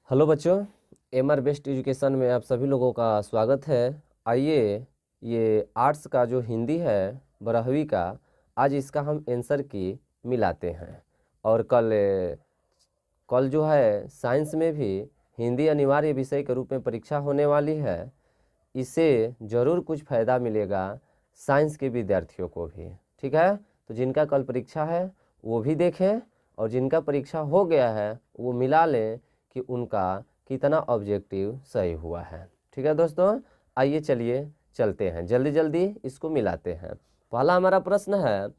Hello बच्चों, MR best education में आप सभी लोगों का स्वागत है। आइए, ये आर्ट्स का जो हिंदी है 12वीं का, आज इसका हम आंसर की मिलाते हैं। और कल जो है साइंस में भी हिंदी अनिवार्य विषय के रूप में परीक्षा होने वाली है। इससे ज़रूर कुछ फ़ायदा मिलेगा साइंस के विद्यार्थियों को भी। ठीक है, तो जिनका कल परीक्षा है वो भी देखें, और जिनका परीक्षा हो गया है वो मिला लें कि उनका कितना ऑब्जेक्टिव सही हुआ है। ठीक है दोस्तों, आइए चलिए चलते हैं, जल्दी जल्दी इसको मिलाते हैं। पहला हमारा प्रश्न है,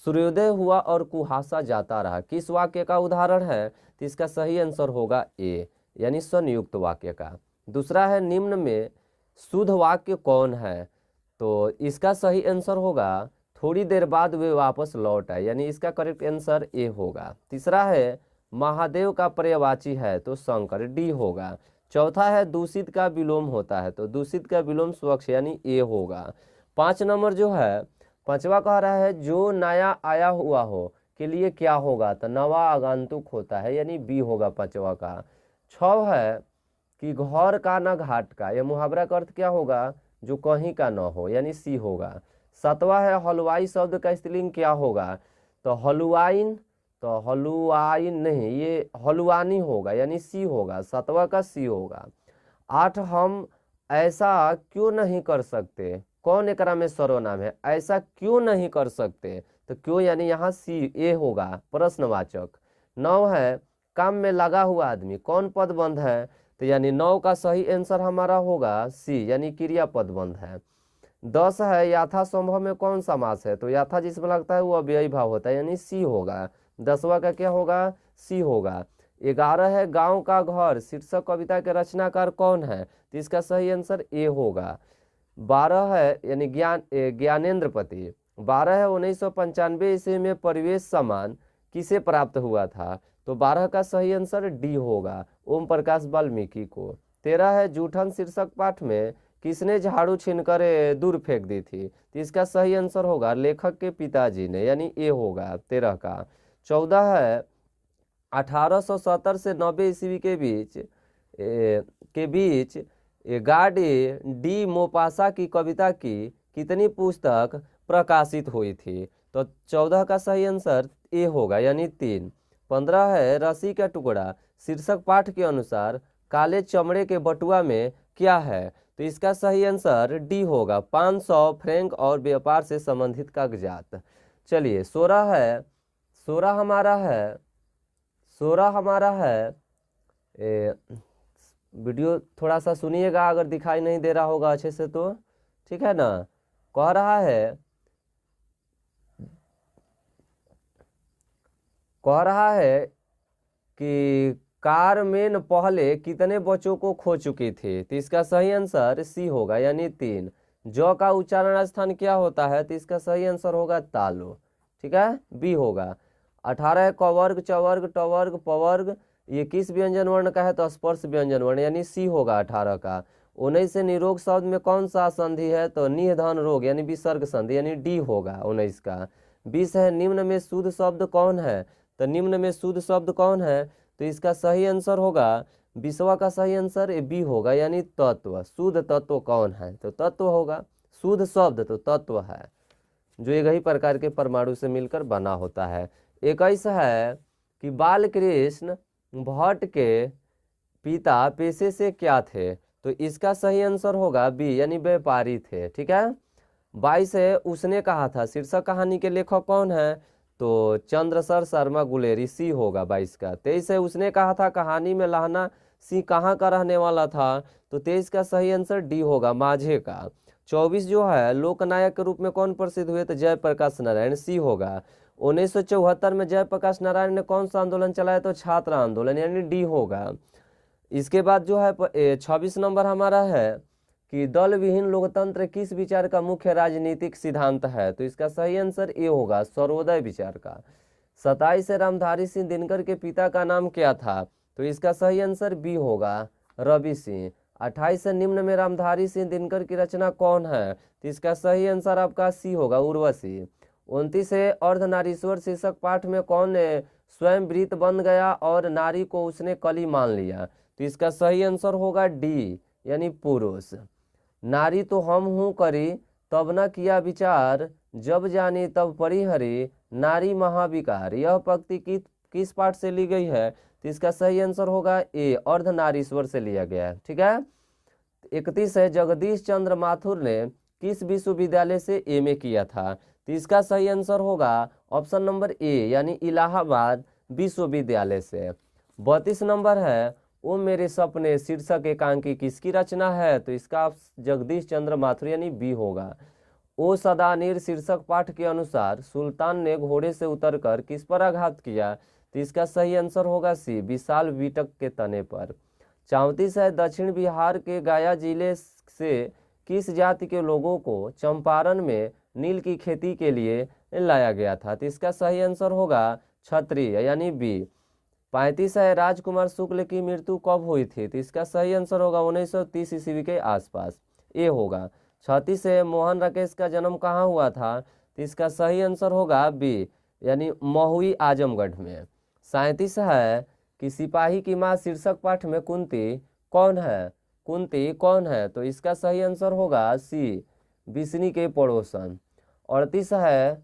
सूर्योदय हुआ और कुहासा जाता रहा, किस वाक्य का उदाहरण है? तो इसका सही आंसर होगा ए, यानी संयुक्त वाक्य का। दूसरा है, निम्न में शुद्ध वाक्य कौन है? तो इसका सही आंसर होगा थोड़ी देर बाद वे वापस लौट आए, यानी इसका करेक्ट आंसर ए होगा। तीसरा है, महादेव का पर्यायवाची है, तो शंकर, डी होगा। चौथा है, दूषित का विलोम होता है, तो दूषित का विलोम स्वच्छ, यानी ए होगा। 5 नंबर जो है, पांचवा कह रहा है, जो नया आया हुआ हो के लिए क्या होगा? तो नवा आगंतुक होता है, यानी बी होगा पांचवा का। 6 है कि घर का न घाट का, यह मुहावरा का अर्थ क्या होगा? जो कहीं का न हो, यानी सी होगा। 7वां है, हलवाई शब्द का स्त्रीलिंग क्या होगा? तो हलुआइन, तो हलुआइन नहीं, ये हलुआनी होगा, यानी सी होगा, 7वां का सी होगा। 8, हम ऐसा क्यों नहीं कर सकते, कौन एकरा में सर्वनाम है? ऐसा क्यों नहीं कर सकते, तो क्यों यानी यहाँ सी ए होगा, प्रश्नवाचक। 9 है, काम में लगा हुआ आदमी, कौन पद बंध है? तो यानी 9 का सही आंसर हमारा होगा सी, यानी क्रियापद बंध है। 10 है, यथा संभव में कौन समास है? तो यथा जिसमें लगता है वो अव्ययी भाव होता है, यानी सी होगा। 10वां का क्या होगा? सी होगा। 11 है, गांव का घर शीर्षक कविता के रचनाकार कौन है? तो इसका सही आंसर ए होगा। 12 है, यानी ज्ञानेंद्रपति। 12 है, 1995 ईस्वी में परिवेश सम्मान किसे प्राप्त हुआ था? तो 12 का सही आंसर डी होगा, ओम प्रकाश वाल्मीकि को। 13 है, जूठन शीर्षक पाठ में किसने झाड़ू छीनकर दूर फेंक दी थी? तो इसका सही आंसर होगा लेखक के पिताजी ने, यानी ए होगा 13 का। 14 है, 1870 से 90 ईस्वी के बीच गार्डी डी मोपासा की कविता की कितनी पुस्तक प्रकाशित हुई थी? तो 14 का सही आंसर ए होगा, यानी 3। 15 है, रस्सी का टुकड़ा शीर्षक पाठ के अनुसार काले चमड़े के बटुआ में क्या है? तो इसका सही आंसर डी होगा, 500 फ्रैंक और व्यापार से संबंधित कागजात। चलिए 16 है, 16 हमारा है, 16 हमारा है, वीडियो थोड़ा सा सुनिएगा, अगर दिखाई नहीं दे रहा होगा अच्छे से तो ठीक है ना। कह रहा है, कि कारमेन पहले कितने बच्चों को खो चुकी थी? तो इसका सही आंसर सी होगा, यानी 3। जौ का उच्चारण स्थान क्या होता है? तो इसका सही आंसर होगा तालु, ठीक है, बी होगा। 18 है, कवर्ग चवर्ग टवर्ग पवर्ग ये किस व्यंजन वर्ण का है? तो स्पर्श व्यंजन वर्ण, यानी सी होगा 18 का। 19 से निरोग शब्द में कौन सा संधि है? तो निधन रोग, यानी विसर्ग संधि, यानी डी होगा 19 का। 20 है, निम्न में शुद्ध शब्द कौन है? तो निम्न में शुद्ध शब्द कौन है? तो इसका सही आंसर होगा 20वां का सही आंसर ए बी होगा, यानी तत्व। शुद्ध तत्व कौन है? तो तत्व होगा, शुद्ध शब्द तो तत्व है, जो एक ही प्रकार के परमाणु से मिलकर बना होता है। 21 है कि बालकृष्ण भट्ट के पिता पेशे से क्या थे? तो इसका सही आंसर होगा बी, यानी व्यापारी थे, ठीक है। 22 है, उसने कहा था शीर्षक कहानी के लेखक कौन है? तो चंद्रशर शर्मा गुलेरी, सी होगा 22 का। 23 है, उसने कहा था कहानी में लहना सिंह कहाँ का रहने वाला था? तो 23 का सही आंसर डी होगा, माझे का। 24 जो है, लोकनायक के रूप में कौन प्रसिद्ध हुए? तो जयप्रकाश नारायण, सी होगा। 1974 में जयप्रकाश नारायण ने कौन सा आंदोलन चलाया? तो छात्र आंदोलन, यानी डी होगा। इसके बाद जो है 26 नंबर हमारा है कि दल विहीन लोकतंत्र किस विचार का मुख्य राजनीतिक सिद्धांत है? तो इसका सही आंसर ए होगा, सर्वोदय विचार का। 27 है, रामधारी सिंह दिनकर के पिता का नाम क्या था? तो इसका सही आंसर बी होगा, रवि सिंह। 28 है, निम्न में रामधारी सिंह दिनकर की रचना कौन है? तो इसका सही आंसर आपका सी होगा, उर्वशी। 29 है, अर्धनारीश्वर शीर्षक पाठ में कौन स्वयं वृत बन गया और नारी को उसने कली मान लिया? तो इसका सही आंसर होगा डी यानी पुरुष। नारी तो हम हूँ करी तब न किया विचार, जब जानी तब परिहरी, नारी महाविकार। यह पंक्ति किस पाठ से ली गई है? तो इसका सही आंसर होगा ए, अर्धनारीश्वर से लिया गया है। ठीक है। 31 है, जगदीश चंद्र माथुर ने किस विश्वविद्यालय से एमए किया था? तो इसका सही आंसर होगा ऑप्शन नंबर ए यानी इलाहाबाद विश्वविद्यालय से। 32 नंबर है, ओ मेरे सपने शीर्षक एकांकी किसकी रचना है? तो इसका जगदीश चंद्र माथुर यानी बी होगा। ओ सदानीर शीर्षक पाठ के अनुसार सुल्तान ने घोड़े से उतरकर किस पर आघात किया? तो इसका सही आंसर होगा सी, विशाल बीटक के तने पर। 34 है, दक्षिण बिहार के गया जिले से किस जाति के लोगों को चंपारण में नील की खेती के लिए लाया गया था? तो इसका सही आंसर होगा क्षत्रिय यानी बी। 35 है, राजकुमार शुक्ल की मृत्यु कब हुई थी? तो इसका सही आंसर होगा 1930 ईस्वी के आसपास, ए होगा। 36 है, मोहन राकेश का जन्म कहाँ हुआ था? तो इसका सही आंसर होगा बी यानी महुई आजमगढ़ में। 37 है कि सिपाही की माँ शीर्षक पाठ में कुंती कौन है? कुंती कौन है? तो इसका सही आंसर होगा सी, बिस्नी के पड़ोसन। 38 है,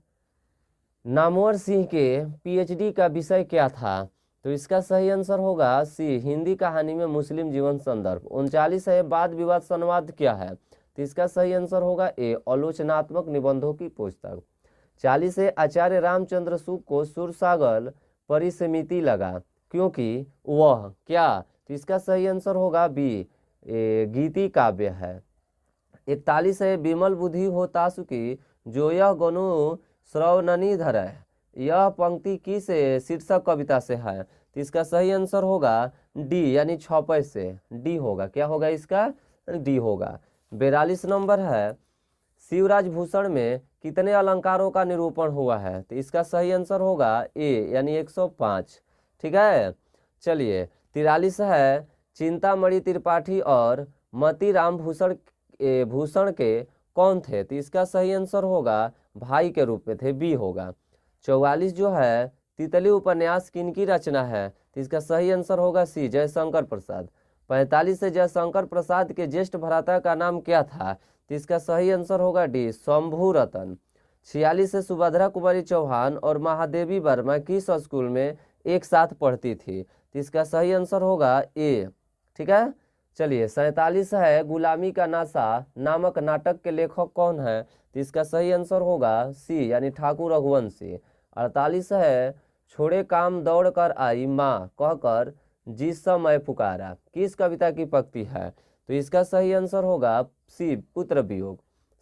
नामवर सिंह के पीएचडी का विषय क्या था? तो इसका सही आंसर होगा सी, हिंदी कहानी में मुस्लिम जीवन संदर्भ। 39 है, वाद विवाद संवाद क्या है? तो इसका सही आंसर होगा ए, आलोचनात्मक निबंधों की पुस्तक। 40 है, आचार्य रामचंद्र शुक को सुरसागल परिसमिति लगा क्योंकि वह क्या? तो इसका सही आंसर होगा बी, गीति काव्य है। 41 है, विमल बुद्धि हो तासु की जो यह गनु श्रवणनी धर। यह पंक्ति किस शीर्षक कविता से है? तो इसका सही आंसर होगा डी यानी छपै से, डी होगा। क्या होगा इसका? डी होगा। 42 नंबर है, शिवराज भूषण में कितने अलंकारों का निरूपण हुआ है? तो इसका सही आंसर होगा ए यानी 105। ठीक है। चलिए 43 है, चिंतामणि त्रिपाठी और मतीराम भूषण के कौन थे? तो इसका सही आंसर होगा भाई के रूप में थे, बी होगा। 44 जो है, तितली उपन्यास किनकी रचना है? तो इसका सही आंसर होगा सी, जयशंकर प्रसाद। 45 से जयशंकर प्रसाद के ज्येष्ठ भ्राता का नाम क्या था? तो इसका सही आंसर होगा डी, शंभू रतन। 46 से सुभद्रा कुमारी चौहान और महादेवी वर्मा किस स्कूल में एक साथ पढ़ती थी? तो इसका सही आंसर होगा ए। ठीक है। चलिए 47 है, गुलामी का नासा नामक नाटक के लेखक कौन है? तो इसका सही आंसर होगा सी यानी ठाकुर रघुवंशी। 48 है, छोड़े काम दौड़ कर आई माँ कहकर जिस समय पुकारा किस कविता की पंक्ति है? तो इसका सही आंसर होगा सी, पुत्र वियोग।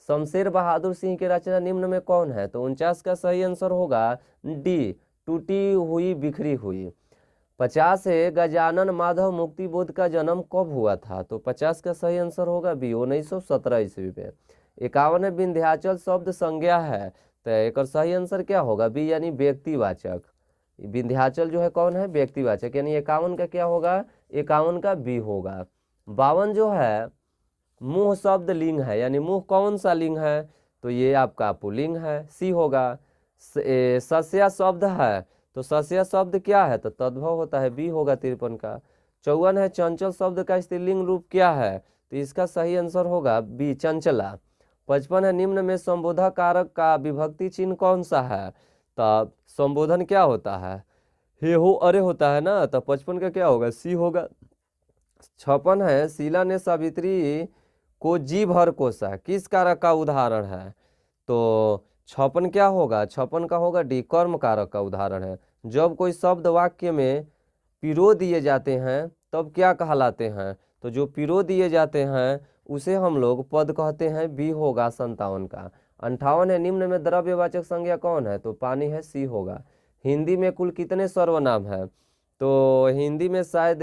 शमशेर बहादुर सिंह की रचना निम्न में कौन है? तो 49 का सही आंसर होगा डी, टूटी हुई बिखरी हुई। 50 है, गजानन माधव मुक्तिबोध का जन्म कब हुआ था? तो 50 का सही आंसर होगा बी, 1917 ईस्वी में। 51 है, विंध्याचल शब्द संज्ञा है, तो एक सही आंसर क्या होगा? बी यानी व्यक्तिवाचक। विंध्याचल जो है कौन है? व्यक्तिवाचक, यानी 51 का क्या होगा? 51 का बी होगा। 52 जो है, मुंह शब्द लिंग है, यानी मुंह कौन सा लिंग है? तो ये आपका पुल्लिंग है, सी होगा। सस्या शब्द है, तो सस्या शब्द क्या है? तो तद्भव होता है, बी होगा 53 का। 54 है, चंचल शब्द का स्त्रीलिंग रूप क्या है? तो इसका सही आंसर होगा बी, चंचला। 55 है, निम्न में संबोधक कारक का विभक्ति चिन्ह कौन सा है? तब संबोधन क्या होता है? हे हो अरे होता है ना, तो 55 का क्या होगा? सी होगा। 56 है, शीला ने सावित्री को जी भर कोसा किस कारक का उदाहरण है? तो 56 क्या होगा? 56 का होगा डी, कर्म कारक का उदाहरण है। जब कोई शब्द वाक्य में पिरो दिए जाते हैं तब क्या कहलाते हैं? तो जो पिरो दिए जाते हैं उसे हम लोग पद कहते हैं, बी होगा 57 का। 58 है, निम्न में द्रव्यवाचक संज्ञा कौन है? तो पानी है, सी होगा। हिंदी में कुल कितने सर्वनाम हैं? तो हिंदी में शायद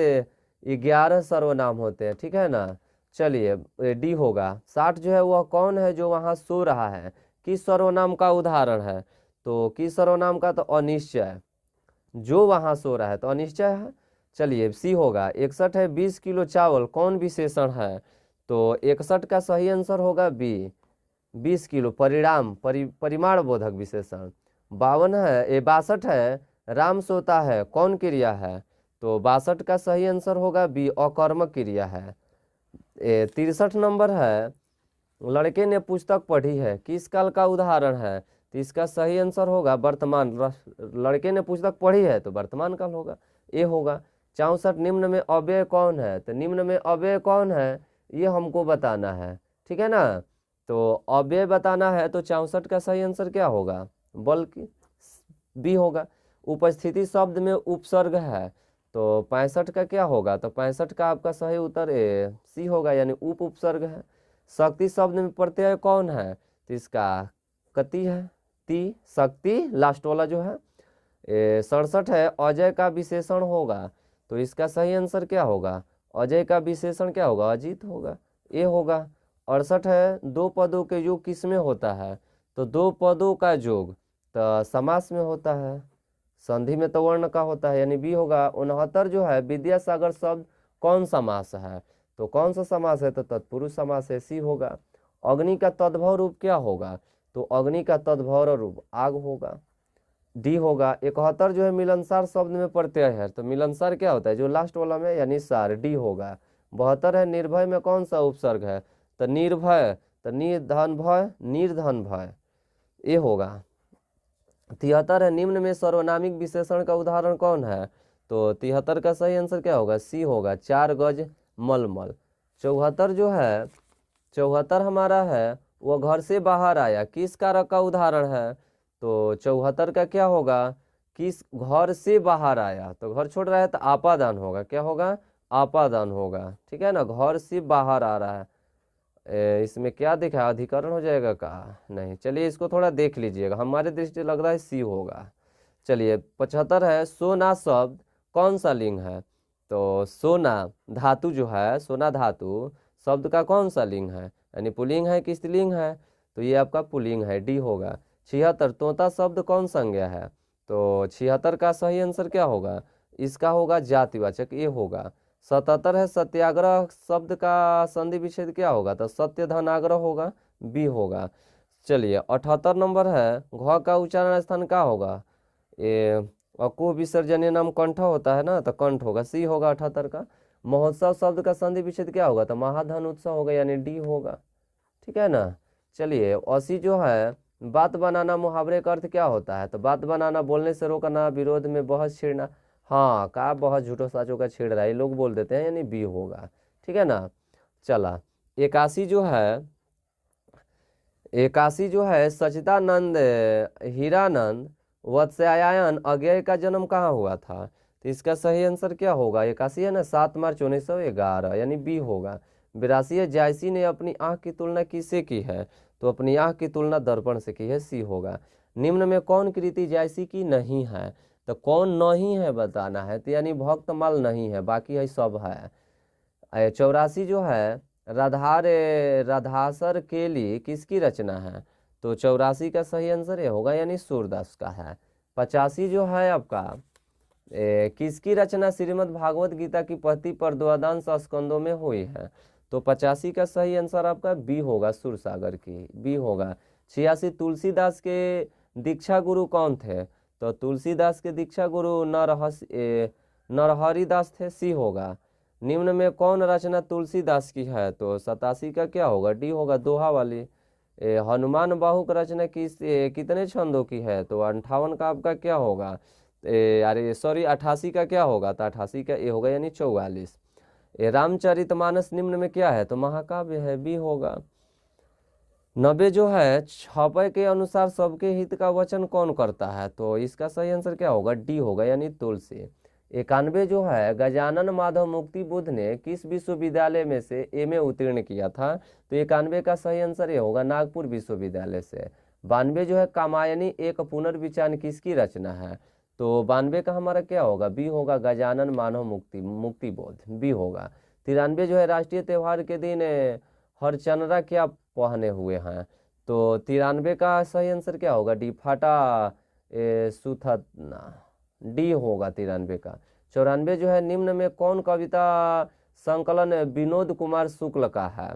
11 सर्वनाम होते हैं, ठीक है ना। चलिए डी होगा। 60 जो है वह कौन है जो वहाँ सो रहा है? किस सर्वनाम का उदाहरण है? तो किस सर्वनाम का? तो अनिश्चय, जो वहाँ सो रहा है तो अनिश्चय है। चलिए सी होगा। 61 है, 20 किलो चावल कौन विशेषण है? तो 61 का सही आंसर होगा बी, 20 किलो परिमाण बोधक विशेषण। 62 है, 62 है, राम सोता है कौन क्रिया है? तो 62 का सही आंसर होगा बी, अकर्मक क्रिया है। 63 नंबर है, लड़के ने पुस्तक पढ़ी है, किस काल का उदाहरण है? तो इसका सही आंसर होगा वर्तमान। लड़के ने पुस्तक पढ़ी है तो वर्तमान काल होगा, ये होगा। 64 निम्न में अव्यय कौन है? तो निम्न में अव्यय कौन है ये हमको बताना है, ठीक है ना। तो अव्यय बताना है तो 64 का सही आंसर क्या होगा? बल्कि बी होगा। उपस्थिति शब्द में उपसर्ग है तो 65 का क्या होगा? तो 65 का आपका सही उत्तर सी होगा, यानी उपसर्ग है। शक्ति शब्द में प्रत्यय कौन है? तो इसका कति है, ती, शक्ति लास्ट वाला जो है। 67 है, अजय का विशेषण होगा तो इसका सही आंसर क्या होगा? अजय का विशेषण क्या होगा? अजीत होगा, ये होगा। 68 है, दो पदों के योग किस में होता है? तो दो पदों का योग तो समास में होता है, संधि में तो वर्ण का होता है, यानी बी होगा। 69 जो है, विद्यासागर शब्द कौन समास है? तो कौन सा समास है? तो तत्पुरुष समास है, सी होगा। अग्नि का तद्भव रूप क्या होगा? तो अग्नि का तद्भव रूप आग होगा, डी होगा। 71 जो है, मिलनसार शब्द में प्रत्यय है तो मिलनसार क्या होता है? जो लास्ट वाला में, यानी सार, डी होगा। 72 है, निर्भय में कौन सा उपसर्ग है? तो निर्भय, तो निर्धन भय, निर्धन भय, ये होगा। 73 है, निम्न में सर्वनामिक विशेषण का उदाहरण कौन है? तो 73 का सही आंसर क्या होगा? सी होगा, 4 गज मलमल। 74 जो है, 74 हमारा है, वह घर से बाहर आया, किस कारक का उदाहरण है? तो 74 का क्या होगा? किस घर से बाहर आया, तो घर छोड़ रहा है तो आपादान होगा, क्या होगा? आपादान होगा, ठीक है ना। घर से बाहर आ रहा है, इसमें क्या देखा है? अधिकरण हो जाएगा का? नहीं, चलिए इसको थोड़ा देख लीजिएगा, हमारे दृष्टि लग रहा है सी होगा। चलिए 75 है, सोना शब्द कौन सा लिंग है? तो सोना धातु जो है, सोना धातु शब्द का कौन सा लिंग है? यानी पुल्लिंग है कि स्त्रीलिंग है? तो ये आपका पुल्लिंग है, डी होगा। 76 तोता शब्द कौन संज्ञा है? तो 76 का सही आंसर क्या होगा? इसका होगा जातिवाचक, ये होगा। 77 है, सत्याग्रह शब्द का संधि विच्छेद क्या होगा? तो सत्य धन आग्रह होगा, बी होगा। चलिए 78 नंबर है, घ का उच्चारण स्थान क्या होगा? ये अको विसर्जनीय नाम कंठ होता है ना, तो कंठ होगा, सी होगा 78 का। महोत्सव शब्द का संधि विच्छेद क्या होगा? तो महाधन उत्सव होगा, यानी डी होगा, ठीक है ना। चलिए 80 जो है, बात बनाना मुहावरे का अर्थ क्या होता है? तो बात बनाना, बोलने से रोकना, विरोध में बहस छेड़ना। हाँ, का बहुत झूठो साचो का छेड़ रहा है, ये लोग बोल देते हैं, यानी बी होगा, ठीक है ना। चला 81 जो है, 81 जो है, सचिदानंद हीरानंद वत्स्यायन अज्ञेय का जन्म कहाँ हुआ था? तो इसका सही आंसर क्या होगा? 81 है ना, 7 मार्च 1911, यानी बी होगा। 82 है, जायसी ने अपनी आंख की तुलना किससे की है? तो अपनी आंख की तुलना दर्पण से की है, सी होगा। निम्न में कौन कृति जायसी की नहीं है? तो कौन नहीं है बताना है, तो यानी भक्तमाल नहीं है, बाकी है सब है। 84 जो है, राधासर के लिए किसकी रचना है? तो 84 का सही आंसर ये होगा, यानी सूरदास का है। 85 जो है आपका, किसकी रचना श्रीमद् भागवत गीता की पहली पर द्वादश स्कंदों में हुई है? तो 85 का सही आंसर आपका बी होगा, सूरसागर की, बी होगा। 86 तुलसीदास के दीक्षा गुरु कौन थे? तो तुलसीदास के दीक्षा गुरु नरहरिदास थे, सी होगा। निम्न में कौन रचना तुलसीदास की है? तो 87 का क्या होगा? डी होगा, दोहा वाली। हनुमान बाहु की रचना कितने छंदों की है? तो 58 का आपका क्या होगा? अरे सॉरी, 88 का क्या होगा? तो 88 का ये होगा, यानी 44। रामचरितमानस निम्न में क्या है? तो महाकाव्य है, बी होगा। 90 जो है, छपय के अनुसार सबके हित का वचन कौन करता है? तो इसका सही आंसर क्या होगा? डी होगा, यानी तुलसी। 91 जो है, गजानन माधव मुक्ति बुद्ध ने किस विश्वविद्यालय में से एमए उत्तीर्ण किया था? तो 91 का सही आंसर ये होगा, नागपुर विश्वविद्यालय से। 92 जो है, कामायनी एक पुनर्विचार किसकी रचना है? तो 92 का हमारा क्या होगा? बी होगा, गजानन माधव मुक्ति बोध, बी होगा। 93 जो है, राष्ट्रीय त्यौहार के दिन हरचंद्रा क्या पहने हुए हैं? तो 93 का सही आंसर क्या होगा? डी, फाटा सुथना, डी होगा 93 का। 94 जो है, निम्न में कौन कविता संकलन विनोद कुमार शुक्ल का है?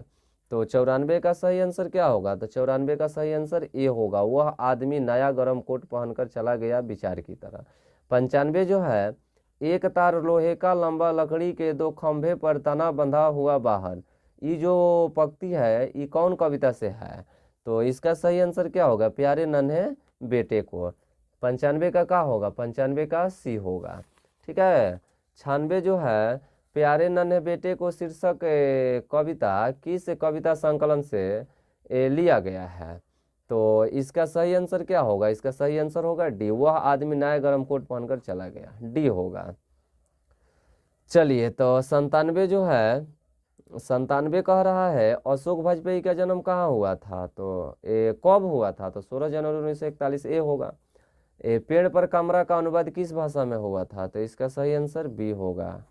तो 94 का सही आंसर क्या होगा? तो 94 का सही आंसर ए होगा, वह आदमी नया गर्म कोट पहनकर चला गया विचार की तरह। 95 जो है, एक तार लोहे का लंबा लकड़ी के दो खंभे पर तना बंधा हुआ बाहर। ये जो पंक्ति है ये कौन कविता से है? तो इसका सही आंसर क्या होगा? प्यारे नन्हे बेटे को। 95 का क्या होगा? 95 का सी होगा। ठीक है। 96 जो है, प्यारे नन्हे बेटे को शीर्षक कविता किस कविता संकलन से लिया गया है? तो इसका सही आंसर क्या होगा? इसका सही आंसर होगा डी, वह आदमी नया गर्म कोट पहनकर चला गया, डी होगा। चलिए, तो 97 जो है, 97 कह रहा है अशोक वाजपेयी का जन्म कहाँ हुआ था? तो कब हुआ था? तो 16 जनवरी 1941, ए होगा। पेड़ पर कमरा का अनुवाद किस भाषा में हुआ था? तो इसका सही आंसर बी होगा,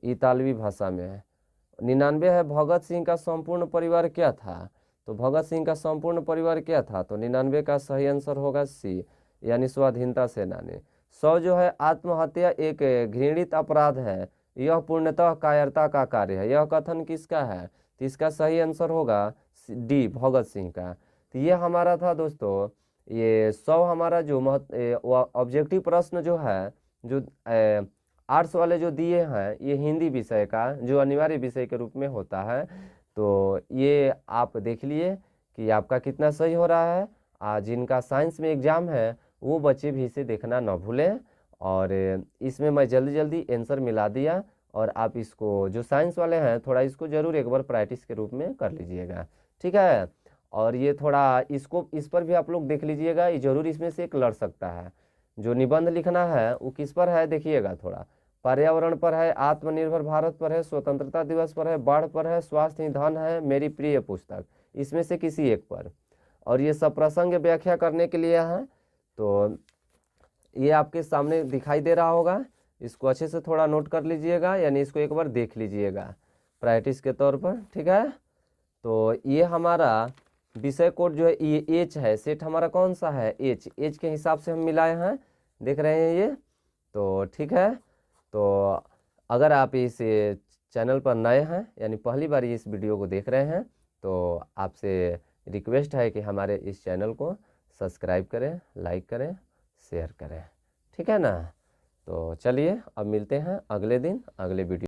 इतालवी भाषा में है। 99 है, भगत सिंह का संपूर्ण परिवार क्या था? तो भगत सिंह का संपूर्ण परिवार क्या था? तो 99 का सही आंसर होगा सी, यानी स्वाधीनता सेनानी। 100 जो है, आत्महत्या एक घृणित अपराध है, यह पूर्णतः कायरता का कार्य है, यह कथन किसका है? तो इसका सही आंसर होगा डी, भगत सिंह का। तो ये हमारा था दोस्तों, ये 100 हमारा जो ऑब्जेक्टिव प्रश्न जो है, जो आर्ट्स वाले जो दिए हैं, ये हिंदी विषय का जो अनिवार्य विषय के रूप में होता है। तो ये आप देख लिए कि आपका कितना सही हो रहा है। जिनका साइंस में एग्जाम है वो बच्चे भी इसे देखना न भूलें। और इसमें मैं जल्दी जल्दी आंसर मिला दिया, और आप इसको जो साइंस वाले हैं थोड़ा इसको ज़रूर एक बार प्रैक्टिस के रूप में कर लीजिएगा। ठीक है। और ये थोड़ा इसको इस पर भी आप लोग देख लीजिएगा, ये जरूर इसमें से एक लड़ सकता है। जो निबंध लिखना है वो किस पर है देखिएगा, थोड़ा पर्यावरण पर है, आत्मनिर्भर भारत पर है, स्वतंत्रता दिवस पर है, बाढ़ पर है, स्वास्थ्य ही धन है, मेरी प्रिय पुस्तक, इसमें से किसी एक पर। और ये सब प्रसंग व्याख्या करने के लिए है। तो ये आपके सामने दिखाई दे रहा होगा, इसको अच्छे से थोड़ा नोट कर लीजिएगा, यानी इसको एक बार देख लीजिएगा प्रैक्टिस के तौर पर। ठीक है। तो ये हमारा विषय कोड जो है ये एच है, सेट हमारा कौन सा है? एच। एच के हिसाब से हम मिलाए हैं, देख रहे हैं ये। तो ठीक है। तो अगर आप इस चैनल पर नए हैं, यानी पहली बार इस वीडियो को देख रहे हैं, तो आपसे रिक्वेस्ट है कि हमारे इस चैनल को सब्सक्राइब करें, लाइक करें, शेयर करें। ठीक है ना। तो चलिए अब मिलते हैं अगले दिन अगले वीडियो।